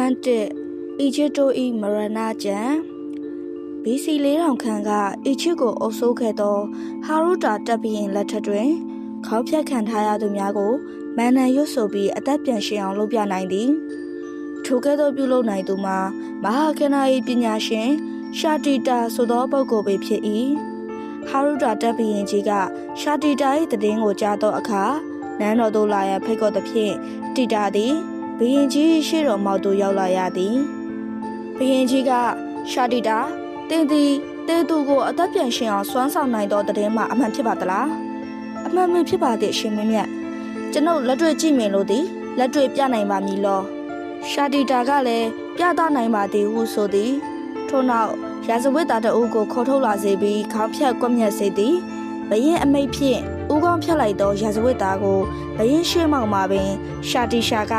န်း1အီဂျစ်တို့၏မရဏကျမ်း BC 4000 ခန့်ကအီဂျစ်ကိုအုပ်စိုးခဲ့သောဟာရူတာတပ်ဘုရင်လက်ထက်တွင်ခေါင်းဖြတ်ခံထားရသူများကိုမန်နန်ရွတ်ဆိုပြီးအသက်ပြန်ရှင်အောင်လုပ်ပြနိုင်သည်ထိုကဲ့သို့ပြုလုပ်နိုင်သူမှာမဟာကနာ၏ပညာရှင်ရှာတီတာဆိုသောပုဂ္ဂိုလ်ပဲဖြစ်၏ဟာရူတာတပ်ဘုရင်ကြီးကရှာတီတာ၏တည်င်းကိုကြားသောအခါနန်းတော်သို့လာရန်ဖိတ်ခေါ်သဖြင့်တီတာသည်ဘုရင်ကြီးရှေ့တော်မှောက်သို့ရောက်လာရသည်ဘုရင်ကြီးကရှာတီတာတင်းသည်တဲသူကိုအသက်ပြန်ရှင်အောင်စွမ်းဆောင်နိုင်သောတည်င်းမှာအမှန်ဖြစ်ပါသလားအမှန်ပဲဖြစ်ပါသည့်ရှင်မင်းမြတ်ကျွန်ုပ်လက်တွေ့ကြည့်မြင်လို့သည်လက်တွေ့ပြနိုင်ပါမည်လောရှာတီတာကလည်းပြသနိုင်ပါသည်ဟုဆိုသည်ထို့နောက်ရာဇဝတ်သားတအုပ်ကိုခေါ်ထုတ်လာစေပြီးခေါင်းဖြတ်ကွက်မြက်စေသည်ဘရင်အမိတ်ဖြင့်ဦးခေါင်းဖြတ်လိုက်သောရာဇဝတ်သားကိုဘရင်ရှေ့မှောက်မှာပင်ရှာတီရှာက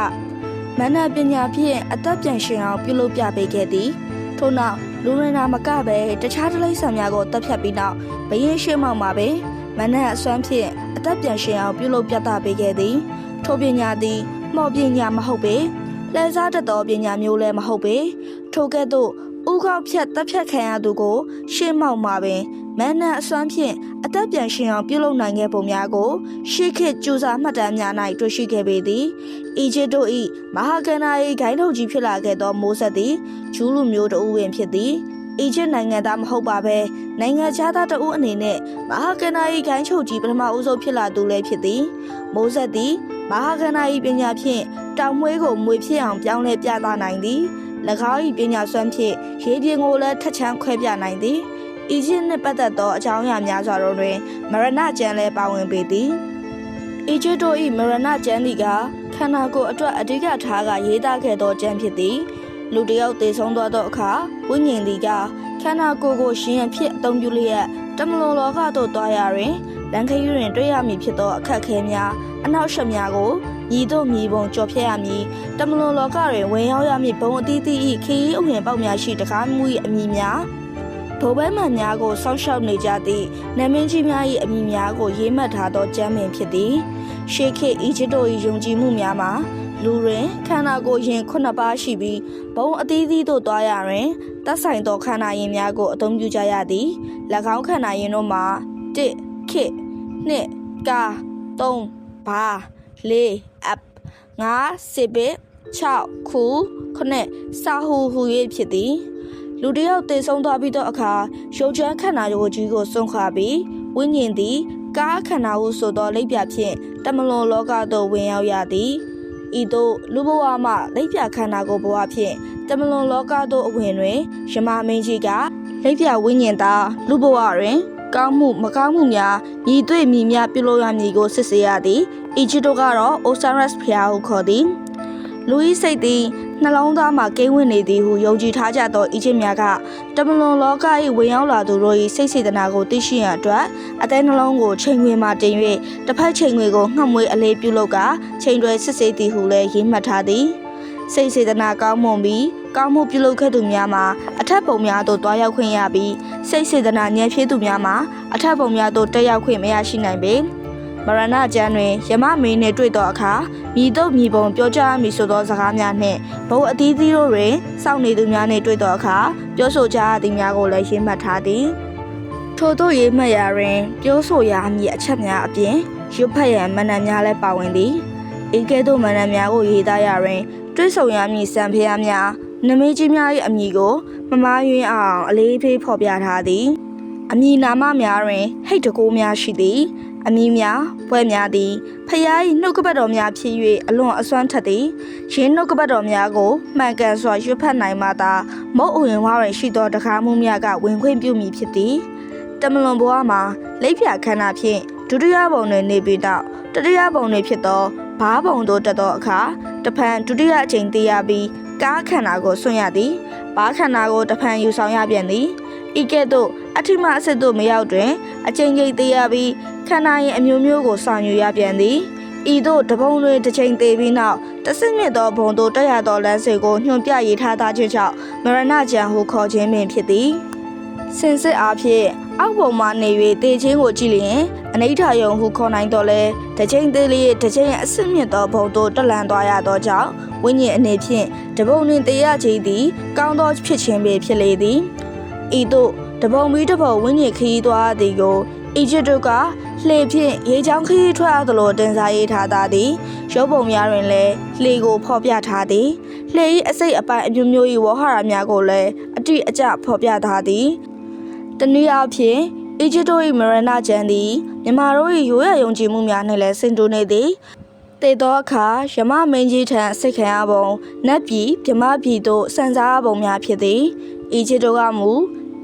မန္နပညာဖြင့်အသက်ပြန်ရှင်အောင်ပြုလုပ်ပြပေးခဲ့သည်ထို့နောက်လူရင်းနာမကပဲတခြားတိရစ္ဆာန်များကိုတပ်ဖြတ်ပြီးနောက်ဘရင်ရှေ့မှောက်မှာပင်မန္နအစွမ်းဖြင့်အသက်ပြန်ရှင်အောင်ပြုလုပ်ပြသပေးခဲ့သည်ထိုပညာသည်မော်ပညာမဟုတ်ပေလဲစားတတ်သောပညာမျိုးလည်းမဟုတ်ပေထိုကဲ့သို့ဥကောက်ဖြတ်တပ်ဖြတ်ခံရသူကိုရှေ့မှောက်မှာပင်မန္နအစွမ်းဖြင့်အသက်ပြန်ရှင်အောင်ပြုလုပ်နိုင်ခဲ့ပုံများကိုရှေးခေတ်ကျူစာမှတ်တမ်းများ၌တွေ့ရှိခဲ့ပေသည်အီဂျစ်တို့၏မဟာကနာ၏ဂိုင်းထုတ်ကြီးဖြစ်လာခဲ့သောမိုးဆက်သည်ဂျူးလူမျိုးတဦးဝင်ဖြစ်သည်အီဂျစ်နိုင်ငံသားမဟုတ်ပါဘဲနိုင်ငံခြားသားတဦးအနေနဲ့မဟာကနာ၏ဂိုင်းချုပ်ကြီးပထမဦးဆုံးဖြစ်လာသူလည်းဖြစ်သည်မိုးဆက်သည်မဟာကနာ၏ပညာဖြင့်တောင်မွေးကိုမွေဖြစ်အောင်ပြောင်းလဲပြသနိုင်သည်၎င်း၏ပညာစွမ်းဖြင့်ရေပြင်ကိုလည်းထက်ချမ်းခွဲပြနိုင်သည်အီဂျစ်နှင့်ပတ်သက်သောအကြောင်းအရာများစွာတို့တွင်မရဏကျမ်းလည်းပါဝင်ပေသည်အီဂျစ်တို့၏မရဏကျမ်းသည်ကခန္ဓာကိုယ်အတွက်အဓိကထားကရေးသားခဲ့သောကျမ်းဖြစ်သည်လူတစ်ယောက်သေဆုံးသွားသောအခါဝိညာဉ်သည်ကခန္ဓာကိုယ်ကိုရှင်ရန်ဖြစ်အသုံးပြုလျက်တမလွန်လောကသို့သွားရတွင်လမ်းခရီးတွင်တွေ့ရမည်ဖြစ်သောအခက်အခဲများအနောက်ရှက်များကိုညီတို့မြည်ပုံကြော်ဖြတ်ရမည်တမလွန်လောကတွင်ဝင်ရောက်ရမည်ဘုံအသီးသီး၏ခရီးဥယျာဉ်ပေါက်များရှိတကားမှု၏အမည်များဘိုးဘဲမှန်များကိုစောင့်ရှောက်နေကြသည့်နမင်းကြီးများ၏အမည်များကိုရေးမှတ်ထားသောကျမ်းပင်ဖြစ်သည်ရှေးခေတ်အီဂျစ်တို့၏ယုံကြည်မှုများမှာလူတွင်ခန္ဓာကိုယ်ရင်9ပါးရှိပြီးဘုံအသီးသီးတို့သွားရတွင်သက်ဆိုင်သောခန္ဓာရင်များကိုအသုံးပြုကြရသည်၎င်းခန္ဓာရင်တို့မှာ1ခေ2ကာ3ဘာ4အပ်5စစ်ဘစ်6ခူ9စာဟူဟူ၍ဖြစ်သည်လူတစ်ယောက်သေဆုံးသွားပြီးသောအခါရုပ်ချမ်းခန္ဓာကိုယ်ကြီးကိုစွန့်ခွာပြီးဝိညာဉ်သည်ကားခန္ဓာဟုဆိုသောလိပ်ပြဖြင့်တမလွန်လောကသို့ဝင်ရောက်ရသည်ဤသို့လူဘဝမှလိပ်ပြခန္ဓာကိုယ်ဘဝဖြင့်တမလွန်လောကသို့အဝင်တွင်ယမမင်းကြီးကလိပ်ပြဝိညာဉ်သားလူဘဝတွင်ကောင်းမှုမကောင်းမှုများညီတွေ့မိများပြုလုပ်ရမည်ကိုစစ်ဆေးရသည်အီဂျစ်တို့ကတော့အိုဆာရက်စ်ဖျားဟုခေါ်သည်လူ၏စိတ်သည်နှလုံးသားမှာကိန်းဝင်နေသည်ဟုယုံကြည်ထားကြသောအီဂျစ်များကတမလွန်လောက၏ဝင်ရောက်လာသူတို့၏စိတ်စေတနာကိုသိရှိရန်အတွက်အသေးနှလုံးကိုချိန်ခွင်မှတင်၍တစ်ဖက်ချိန်ခွင်ကိုငှက်မွေးအလေးပြုလုပ်ကချိန်တွယ်စစ်ဆေးသည်ဟုလည်းရေးမှတ်ထားသည်စိတ်စေတနာကောင်းမွန်ပြီးကောင်းမှုပြုလုပ်ခဲ့သူများမှာအထက်ပုံများသို့တွားရောက်ခွင့်ရပြီးစိတ်စေတနာညံ့ဖျင်းသူများမှာအထက်ပုံများသို့တက်ရောက်ခွင့်မရရှိနိုင်ပေမရဏကျမ်းတွင်ယမမင်းနှင့်တွေ့သောအခါမြည်တို့မြည်ပုံပြောကြားမည်ဆိုသောစကားများနှင့်ဘုံအသီးသီးတို့တွင်စောင့်နေသူများနှင့်တွေ့သောအခါပြောဆိုကြသည်များကိုလည်းရေးမှတ်ထားသည်ထို့သောရေးမှတ်ရာတွင်ပြောဆိုရမည်အချက်များအပြင်ရွတ်ဖတ်ရန်မဏ္ဍများလည်းပါဝင်သည်ဤကဲ့သို့မဏ္ဍများကိုရေးသားရာတွင်တွေ့ဆုံရမည်စံဖျားများနမင်းကြီးများ၏အမည်ကိုမမားယွင်းအောင်အလေးပေးဖော်ပြထားသည်အမည်နာမများတွင်ဟိတ်တကိုးများရှိသည်အမည်များပွဲများသည်ဖျား၏နှုတ်ကပတ်တော်များဖြစ်၍အလွန်အစွမ်းထက်သည်ရင်းနှုတ်ကပတ်တော်များကိုမှန်ကန်စွာရွတ်ဖတ်နိုင်မှသာမုတ်အဝင်ဝါတွင်ရှိသောတကားမှုများကဝင်ခွင့်ပြုမည်ဖြစ်သည်တမလွန်ဘဝမှာလိပ်ပြခန္ဓာဖြင့်ဒုတိယဘုံတွင်နေပြီးနောက်တတိယဘုံတွင်ဖြစ်သောဘားဘုံသို့တက်သောအခါတဖန်ဒုတိယအကြိမ်သိရပြီးကားခန္ဓာကိုဆွံ့ရသည်ဘားခန္ဓာကိုတဖန်ယူဆောင်ရပြန်သည်ဤကဲ့သို့အထိမအစစ်သို့မရောက်တွင်အကြိမ်ကြိမ်သိရပြီးခန္ဓာရင်အမျိုးမျိုးကိုဆောင်ယူရပြန်သည်ဤသို့တပုံတွင်တစ်ချိန်သေးပြီးနောက်တဆင့်မြင့်သောဘုံသို့တက်ရသောလမ်းစဉ်ကိုညွှန်ပြရေးထားခြင်းကြောင့်မရဏကျမ်းဟုခေါ်ခြင်းပင်ဖြစ်သည် စင်စစ်အားဖြင့်အောက်ပုံမှနေ၍တေချင်းကိုကြည့်လျင်အနိဋ္ဌာယုံဟုခေါ်နိုင်တော့လဲတစ်ချိန်သေးလေးတစ်ချိန်အစစ်မြင့်သောဘုံသို့တက်လန်သွားရသောကြောင့်ဝိညာဉ်အနေဖြင့်တပုံနှင့်တေရခြင်းသည်ကောင်းသောဖြစ်ခြင်းပဲဖြစ်လေသည်ဤသို့တပုံပြီးတပုံဝိညာဉ်ခရီးသွားသည်ကိုအီဂျစ်တို့ကလှေဖြင့်ရေချောင်းခရီးထွက်သလိုတင်စားရေးထားသည်ရုပ်ပုံများတွင်လည်းလှေကိုဖော်ပြထားသည်လှေ၏အစိတ်အပိုင်းအမျိုးမျိုး၏ဝေါဟာရများကိုလည်းအတိအကျဖော်ပြထားသည်တနည်းအားဖြင့်အီဂျစ်တို့၏မရဏကျမ်းသည်မြန်မာတို့၏ရိုးရာယုံကြည်မှုများနှင့်လည်းဆင်တူနေသည်တေသောအခါယမမင်းကြီးထံစိတ်ခံရပုံနတ်ပြည်မြမပြည်တို့စံစားပုံများဖြစ်သည်အီဂျစ်တို့ကမူ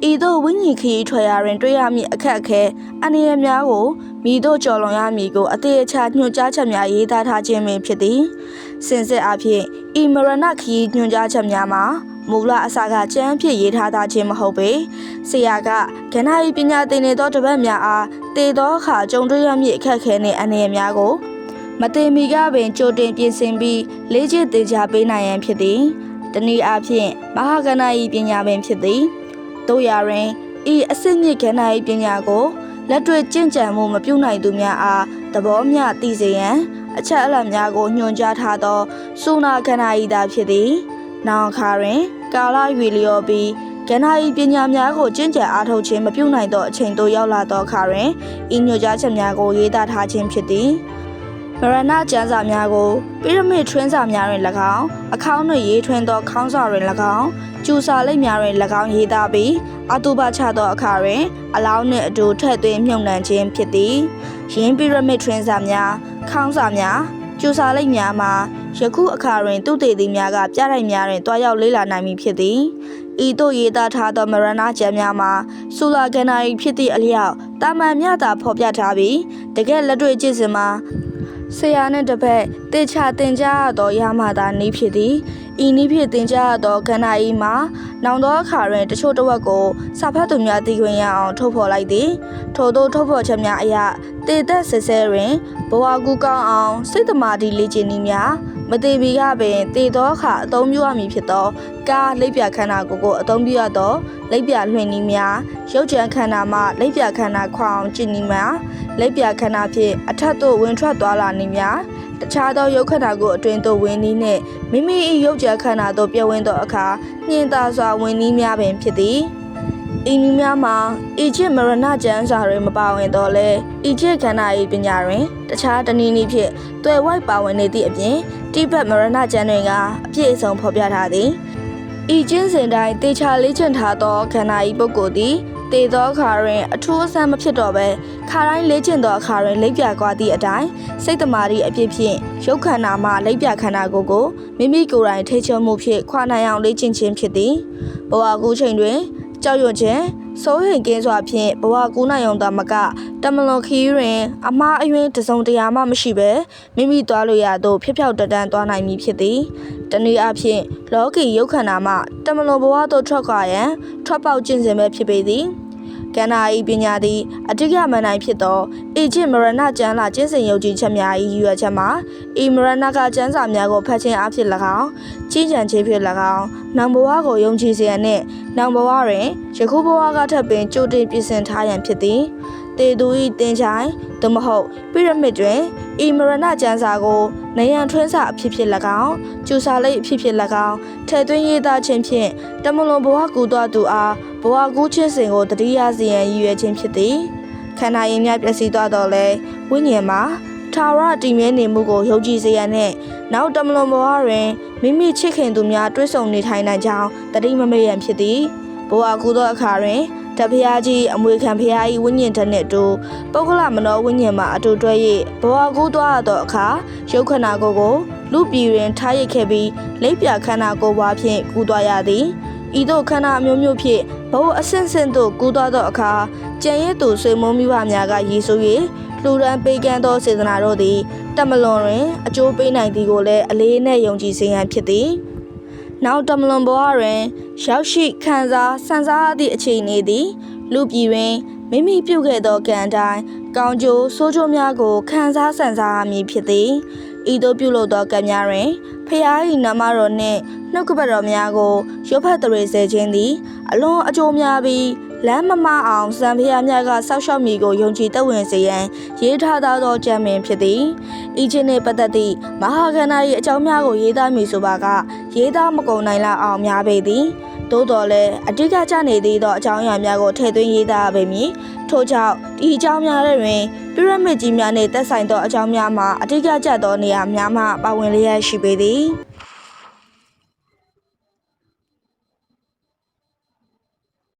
ဤသို့ဝိညာဉ်ခရီးထွက်ရာတွင်တွေ့ရမည့်အခက်အခဲအန္တရာယ်များကိုမိတို့ကြော်လွန်ရမည်ကိုအသေးအချာညွှန်ကြားချက်များရေးသားထားခြင်းပင်ဖြစ်သည်စင်စစ်အားဖြင့်ဤမရဏခရီးညွှန်ကြားချက်များမှာမူလအစကကျမ်းဖြစ်ရေးထားတာခြင်းမဟုတ်ပေဆရာကကဏ္ဍဤပညာသင်နေသောတပတ်များအားတည်သောအခါကြုံတွေ့ရမည့်အခက်အခဲနှင့်အန္တရာယ်များကိုမသိမီကပင်ကြိုတင်ပြင်ဆင်ပြီးလေ့ကျင့်သင်ကြားပေးနိုင်ရန်ဖြစ်သည်တနည်းအားဖြင့်မဟာကဏ္ဍဤပညာပင်ဖြစ်သည်တို့ရာတွင်ဤအစစ်မြစ်ကဏ္ဍဤပညာကိုလက်တွေ့ကျင့်ကြံမှုမပြုနိုင်သူများအားသဘောမျှသိစေရန်အချက်အလက်များကိုညွှန်ကြားထားသောစူနာကဏ္ဍဤသာဖြစ်သည်နောင်အခါတွင်ကာလရွေလျော်ပြီးကဏ္ဍဤပညာများကိုကျင့်ကြံအားထုတ်ခြင်းမပြုနိုင်သောအချိန်သို့ရောက်လာသောအခါတွင်ဤညွှန်ကြားချက်များကိုရေးသားထားခြင်းဖြစ်သည်မရဏကျမ်းစာများကိုပိရမစ်ထွင်းစာများတွင်၎င်းအခေါင်းနှင့်ရေးထွင်းသောခေါင်းစာတွင်၎င်းကျူစာလိပ်များတွင်၎င်းရေးသားပြီးအတုပချသောအခါတွင်အလောင်းနှင့်အတူထည့်သွင်းမြုပ်နှံခြင်းဖြစ်သည်ယင်းပိရမစ်ထွင်းစာများခေါင်းစာများကျူစာလိပ်များမှာယခုအခါတွင်သူတေသီများကပြတိုက်များတွင်တွားရောက်လေ့လာနိုင်မည်ဖြစ်သည်ဤသို့ရေးသားထားသောမရဏကျမ်းများမှာဆူလာကဏ္ဍ၏ဖြစ်သည့်အလျောက်တာမန်မြတ်သာဖော်ပြထားပြီးတကယ်လက်တွေ့ကျင့်စဉ်မှာဆရာနှင့်တစ်ဖက်တေချာတင်ကြားရသောရမှသာနည်းဖြစ်သည်ဤနည်းဖြင့်တင်ကြားရသောကဏ္ဍ၏မှာနောင်သောအခါတွင်တချို့တစ်ဝက်ကိုစာဖတ်သူများသိခွင့်ရအောင်ထုတ်ဖော်လိုက်သည်ထို့သောထုတ်ဖော်ချက်များအရတေသက်ဆဲဆဲတွင်ဘဝကူကောင်းအောင်စိတ်သမာဓိလေ့ကျင့်နည်းများမသေးမီကပင်တေသောအခါအသုံးပြုရမည်ဖြစ်သောကားလိပ်ပြခန္ဓာကိုအသုံးပြုရသောလိပ်ပြလွှင့်နည်းများရုပ်ကြံခန္ဓာမှလိပ်ပြခန္ဓာခွာအောင်ကျင့်နည်းများလိပ်ပြခန္ဓာဖြင့်အထက်သို့ဝင်ထွက်သွားလာနည်းများတခြားသောရုပ်ခန္ဓာကိုအတွင်းသို့ဝင်နည်းနှင့်မိမိ၏ရုပ်ကြံခန္ဓာသို့ပြည့်ဝသောအခါနှင်သာစွာဝင်နည်းများပင်ဖြစ်သည်ဤနည်းများမှာအီဂျစ်မရဏကျမ်းစာတွင်မပါဝင်တော့လဲအီဂျစ်ခန္ဓာ၏ပညာတွင်တခြားတနည်းနည်းဖြင့်တွယ်ဝိုက်ပါဝင်နေသည့်အပြင်တိဘက်မရဏကျမ်းတွင်ကအပြည့်အစုံဖော်ပြထားသည်ဤကျင့်စဉ်တိုင်းတေချာလေ့ကျင့်ထားသောခန္ဓာ၏ပုဂ္ဂိုလ်သည်တေသောအခါတွင်အထူးအဆန်းမဖြစ်တော့ဘဲခါတိုင်းလေ့ကျင့်သောအခါတွင်လိပ်ပြကွာသည့်အတိုင်းစိတ်တမာတိအပြည့်ဖြင့်ရုပ်ခန္ဓာမှလိပ်ပြခန္ဓာကိုမိမိကိုယ်တိုင်ထိချုံမှုဖြင့်ခွာနိုင်အောင်လေ့ကျင့်ခြင်းဖြစ်သည်ဘဝကူးချိန်တွင်ကြောက်ရွံ့ခြင်းစိုးရိမ်ကင်းစွာဖြင့်ဘဝကူးနိုင်ုံသာမကတမလွန်ခီးတွင်အမှားအယွင်းတစုံတရာမှမရှိဘဲမိမိသွားလို့ရသောဖျက်ဖျောက်တတန်းသွားနိုင်မည်ဖြစ်သည်တနည်းအားဖြင့်လောကီရုပ်ခန္ဓာမှတမလွန်ဘဝသို့ထွက်ခွာရန်ထွက်ပေါက်ကျင့်စဉ်ပဲဖြစ်ပေသည်ကဏ္ဍဤပညာသည်အတိကမန်နိုင်ဖြစ်သောအီဂျစ်မရဏကျမ်းစာကျင့်စဉ်ယုံကြည်ချက်များ၏ရည်ရွယ်ချက်မှာဤမရဏကကျမ်းစာများကိုဖတ်ခြင်းအဖြစ်၎င်းကြီးကြံခြင်းဖြင့်၎င်းနောင်ဘဝကိုယုံကြည်စေရန်နှင့်နောင်ဘဝတွင်ယခုဘဝကထပ်ပင်ကြိုတင်ပြင်ဆင်ထားရန်ဖြစ်သည်တေသူ၏တင်ချိုင်သို့မဟုတ်ပိရမစ်တွင်ဤမရဏကျမ်းစာကိုနေရန်ထွင်းစာအဖြစ်ဖြစ်၎င်းကျူစာလိပ်အဖြစ်ဖြစ်၎င်းထည့်သွင်းရေးသားခြင်းဖြင့်တမလွန်ဘဝကူသောသူအားဘဝကူးခြင်းစဉ်ကိုတတိယစီရန်ရည်ရွယ်ခြင်းဖြစ်သည်ခန္ဓာရည်များပျက်စီးသွားတော့လဲဝိညာဉ်မှာထာဝရတည်မြဲနေမှုကိုယုံကြည်စေရန်နှင့်နောက်တမလွန်ဘဝတွင်မိမိချစ်ခင်သူများတွေ့ဆုံနေထိုင်နိုင်ကြောင်းတတိမမေ့ရန်ဖြစ်သည်ဘဝကူးသောအခါတွင်တဖျားကြီးအမွေခံဖျား၏ဝိညာဉ်ဓာတ်နှင့်အတူပုဂ္ဂလမနောဝိညာဉ်မှအတူတွဲ၍ဘဝကူးသွားသောအခါရုပ်ခန္ဓာကိုယ်ကိုလူပြည်တွင်ထားရစ်ခဲ့ပြီးလိပ်ပြခန္ဓာကိုယ်ပွားဖြင့်ကူးသွားရသည်ဤသို့ခန္ဓာအမျိုးမျိုးဖြင့်ဘဝအဆင့်ဆင့်သို့ကူးသွားသောအခါကျန်ရည်သူဆွေမျိုးမိဘများကရည်စူး၍လှူဒန်းပေးကမ်းသောစေတနာတို့သည်တမလွန်တွင်အကျိုးပေးနိုင်သည်ကိုလည်းအလေးနဲ့ယုံကြည်စေရန်ဖြစ်သည်နောက်တမလွန်ဘဝတွင်ရောက်ရှိခံစားစံစားသည့်အခြေအနေသည်လူပြည်တွင်မိမိပြုခဲ့သောကံတိုင်းကောင်းကျိုးဆိုးကျိုးများကိုခံစားစံစားရမည်ဖြစ်သည်ဤသို့ပြုလုပ်သောကံများတွင်ဖျား၏နာမတော်နှင့်နှုတ်ကပတ်တော်များကိုရုပ်ဖတ်တရေစေခြင်းသည်အလွန်အကျိုးများပြီး လမ်းမမအောင်စံဖျားမြတ်ကဆောက်ရှောက်မီကိုယုံကြည်သက်ဝင်စေရန်ရေးထားသောကြံမင်ဖြစ်သည်ဤချင်းနှင့်ပတ်သက်သည့်မဟာကန္နာ၏အကြောင်းများကိုရေးသားမည်ဆိုပါကရေးသားမကုန်နိုင်လောက်အောင်များပေသည်သို့တော်လည်းအဓိကကျနေသေးသောအကြောင်းအရာများကိုထည့်သွင်းရေးသားရပေမည်ထို့ကြောင့်ဒီအကြောင်းများတွင်ပရမစ်ကြီးများနှင့်သက်ဆိုင်သောအကြောင်းများမှာအဓိကကျသောနေရာများမှပါဝင်လျက်ရှိပေသည်